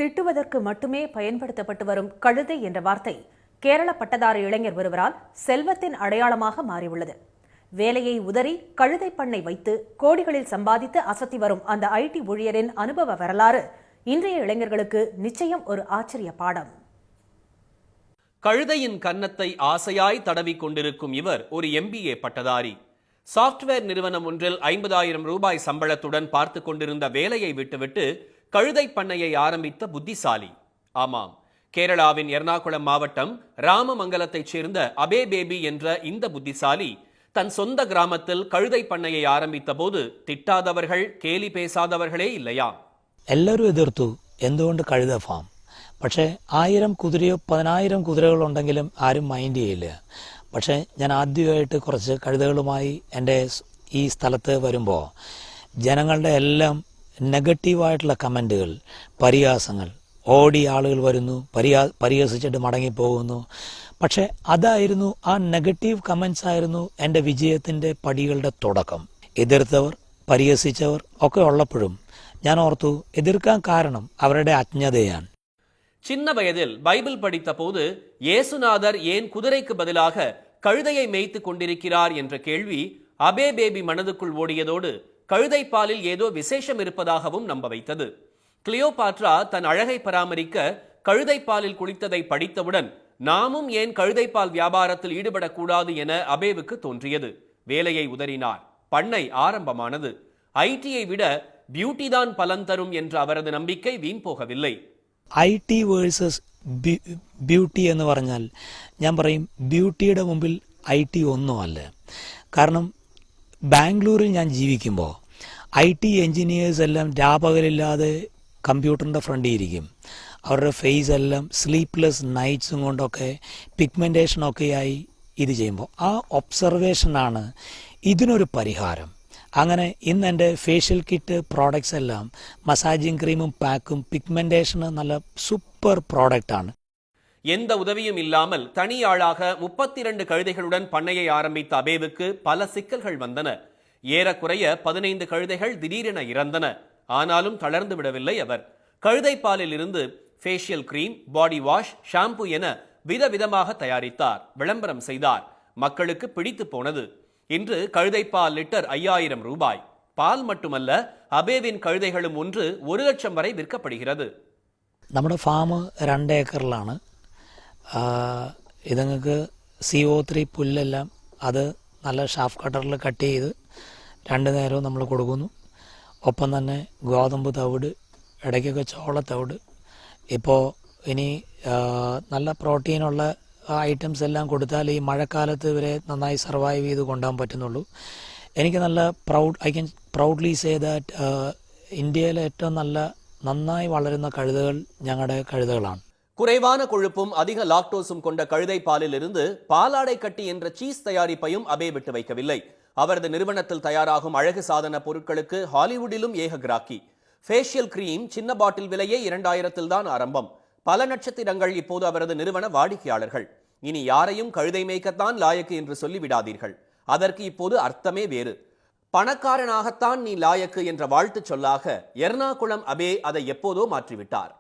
திட்டுவதற்கு மட்டுமே பயன்படுத்தப்பட்டு வரும் கழுதை என்ற வார்த்தை கேரள பட்டதாரி இளைஞர் ஒருவரால் செல்வத்தின் அடையாளமாக மாறியுள்ளது. வேலையை உதறி கழுதை பண்ணை வைத்து கோடிகளில் சம்பாதித்து அசத்தி வரும் அந்த ஐடி ஊழியரின் அனுபவ வரலாறு இன்றைய இளைஞர்களுக்கு நிச்சயம் ஒரு ஆச்சரிய பாடம். கழுதையின் கன்னத்தை ஆசையாய் தடவிக் கொண்டிருக்கும் இவர் ஒரு MBA பட்டதாரி. சாப்ட்வேர் நிறுவனம் ஒன்றில் 50,000 ரூபாய் சம்பளத்துடன் பார்த்து கொண்டிருந்த வேலையை விட்டுவிட்டு கழுதை பண்ணையை ஆரம்பித்த புத்திசாலி. ஆமாம், கேரளாவின் எர்ணாகுளம் மாவட்டம் ராமமங்கலத்தைச் சேர்ந்த அபே பேபி என்ற இந்த புத்திசாலி தன் சொந்த கிராமத்தில் கழுதை பண்ணையை ஆரம்பித்த போது திட்டாதவர்கள் கேலி பேசாதவர்களே இல்லையா? എല്ലാവരും എതിർത്തു. എന്തുകൊണ്ട് കഴുത ഫാം? പക്ഷേ 1000 കുതിരയോ 10,000 കുതിരകളുണ്ടെങ്കിലും ആരും മൈൻഡ് ചെയ്യില്ല. പക്ഷേ ഞാൻ ആദ്യമായിട്ട് കുറച്ച് കഴുതകളുമായി എൻ്റെ ഈ സ്ഥലത്ത് വരുമ്പോൾ ജനങ്ങളുടെ എല്ലാം നെഗറ്റീവായിട്ടുള്ള കമൻറ്റുകൾ, പരിഹാസങ്ങൾ, ഓടി ആളുകൾ വരുന്നു, പരിഹസിച്ചിട്ട് മടങ്ങിപ്പോകുന്നു. പക്ഷെ അതായിരുന്നു, ആ നെഗറ്റീവ് കമൻസ് ആയിരുന്നു എൻ്റെ വിജയത്തിൻ്റെ പടികളുടെ തുടക്കം. എതിർത്തവർ, പരിഹസിച്ചവർ ഒക്കെ ഉള്ളപ്പോഴും ഞാൻ ഓർത്തു, എതിർക്കാൻ കാരണം അവരുടെ അജ്ഞതയാണ്. சின்ன வயதில் பைபிள் படித்த போது இயேசுநாதர் ஏன் குதிரைக்கு பதிலாக கழுதையை மேய்த்து கொண்டிருக்கிறார் என்ற கேள்வி அபே பேபி மனதுக்குள் ஓடியதோடு கழுதை பாலில் ஏதோ விசேஷம் இருப்பதாகவும் நம்ப வைத்தது. கிளியோபாட்ரா தன் அழகை பராமரிக்க கழுதை பாலில் குளித்ததை படித்தவுடன் நாமும் ஏன் கழுதை பால் வியாபாரத்தில் ஈடுபடக்கூடாது என அபேவுக்கு தோன்றியது. வேலையை உதறினார். பண்ணை ஆரம்பமானது. ஐடியை விட பியூட்டி தான் பலன் தரும் என்ற அவரது நம்பிக்கை வீண் போகவில்லை. IT വേഴ്സസ് ബ്യൂട്ടി എന്ന് പറഞ്ഞാൽ ഞാൻ പറയും, ബ്യൂട്ടിയുടെ മുമ്പിൽ IT ഒന്നുമല്ല. കാരണം ബാംഗ്ലൂരിൽ ഞാൻ ജീവിക്കുമ്പോൾ IT എൻജിനീയേഴ്സ് എല്ലാം രാപകലില്ലാതെ കമ്പ്യൂട്ടറിൻ്റെ ഫ്രണ്ടിൽ ഇരിക്കും. അവരുടെ ഫേസ് എല്ലാം സ്ലീപ്ലെസ് നൈറ്റ്സും കൊണ്ടൊക്കെ പിഗ്മെൻറ്റേഷനൊക്കെയായി ഇത് ചെയ്യുമ്പോൾ ആ ഒബ്സർവേഷനാണ് ഇതിനൊരു പരിഹാരം. അങ്ങനെ ഇന്ന് എൻ്റെ ഫേഷ്യൽ കിറ്റ് പ്രോഡക്ട്സ് എല്ലാം മസാജിങ് ക്രീമും പാക്കും പിഗ്മെന്റേഷന് നല്ല സൂപ്പർ ப்ராடக்ட் ആണ്. எந்த உதவியும் இல்லாமல் தனியாளாக 32 கழுதைகளுடன் பண்ணையை ஆரம்பித்த அபேவுக்கு பல சிக்கல்கள் வந்தன. ஏறக்குறைய 15 கழுதைகள் திடீரென இறந்தன. ஆனாலும் தளர்ந்து விடவில்லை அவர். கழுதை பாலில் இருந்து facial cream, body wash, shampoo என விதவிதமாக தயாரித்தார். விளம்பரம் செய்தார். மக்களுக்கு பிடித்து போனது. இன்று கழுதைப்பால் லிட்டர் 5,000 ரூபாய். பால் மட்டுமல்ல, அபேவின் கழுதைகளும் ஒன்று 1 லட்சம் வரை விற்கப்படுகிறது. നമ്മുടെ ഫാം 2 ഏക്കറിലാണ്. ഇതുങ്ങൾക്ക് CO3 പുല്ലെല്ലാം അത് നല്ല ഷാഫ് കട്ടറിൽ കട്ട് ചെയ്ത് 2 നേരവും നമ്മൾ കൊടുക്കുന്നു. ഒപ്പം തന്നെ ഗോതമ്പ് തവിട്, ഇടയ്ക്കൊക്കെ ചോളത്തവിട്. ഇപ്പോൾ ഇനി നല്ല പ്രോട്ടീനുള്ള ഐറ്റംസ് എല്ലാം കൊടുത്താൽ ഈ മഴക്കാലത്ത് ഇവരെ നന്നായി സർവൈവ് ചെയ്ത് കൊണ്ടുപോകാൻ പറ്റുന്നുള്ളൂ. എനിക്ക് നല്ല I can proudly say that ഇന്ത്യയിലെ ഏറ്റവും നന്നായി വളരുന്ന കഴുതകൾ ഞങ്ങളുടെ കഴുതകളാണ്. குறைவான கொழுப்பும் அதிக லாக்டோஸும் கொண்ட கழுதை பாலில் இருந்து பாலாடை கட்டி என்ற சீஸ் தயாரிப்பையும் அபே விட்டு வைக்கவில்லை. அவரது நிறுவனத்தில் தயாராகும் அழகு சாதன பொருட்களுக்கு ஹாலிவுட்டிலும் ஏக கிராக்கி. ஃபேஷியல் கிரீம் சின்ன பாட்டில் விலையே 2000 தான் ஆரம்பம். பல நட்சத்திரங்கள் இப்போது அவரது நிறுவன வாடிக்கையாளர்கள். இனி யாரையும் கழுதை மேய்க்கத்தான் லாயக்கு என்று சொல்லிவிடாதீர்கள். அதற்கு இப்போது அர்த்தமே வேறு. பணக்காரனாகத்தான் நீ லாயக்கு என்ற வாழ்த்து சொல்லாக எர்ணாகுளம் அபே அதை எப்போதோ மாற்றிவிட்டார்.